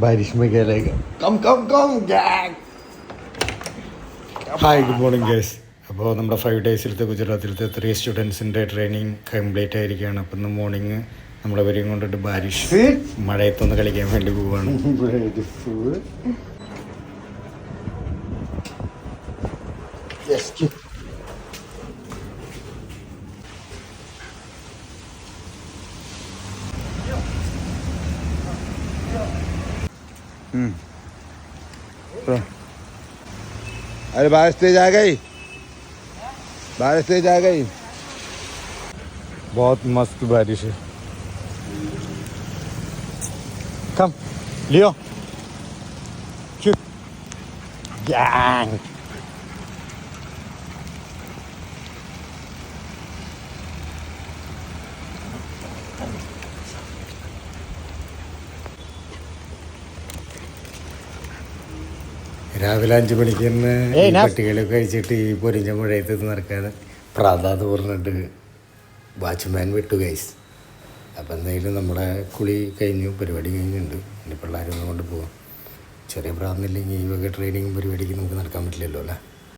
बारिश में खेलेगा. Come gang. Hi good morning guys. അപ്പോൾ നമ്മുടെ 5 ഡേയ്സിലത്തെ ഗുജറാത്തിലത്തെ 3 സ്റ്റുഡൻസിൻ്റെ ട്രെയിനിങ് കംപ്ലീറ്റ് ആയിരിക്കുകയാണ്. അപ്പം ഇന്ന് മോർണിംഗ് നമ്മളവരെയും കൊണ്ടിട്ട് ബാരിഷ് മഴയത്തൊന്ന് കളിക്കാൻ വേണ്ടി പോവുകയാണ്. अरे बारिश तेज आ गई, बारिश तेज आ गई. बहुत मस्त बारिश है. कम लियो गैंग. രാവിലെ 5 മണിക്ക് തന്നെ പട്ടികളൊക്കെ കഴിച്ചിട്ട് ഈ പൊരിഞ്ഞ മഴയത്ത് നടക്കാതെ പ്രാതാത് പറഞ്ഞിട്ട് വാച്ച്മാൻ വിട്ടു ഗൈസ്. അപ്പം എന്തായാലും നമ്മുടെ കുളി കഴിഞ്ഞു, പരിപാടി കഴിഞ്ഞിട്ടുണ്ട്. എൻ്റെ പിള്ളേരൊന്നും കൊണ്ട് പോകാം. ചെറിയ പ്രാന്തില്ലെങ്കിൽ ഈ വക ട്രെയിനിങ്ങും പരിപാടിക്ക് നമുക്ക് നടക്കാൻ പറ്റില്ലല്ലോ അല്ലേ.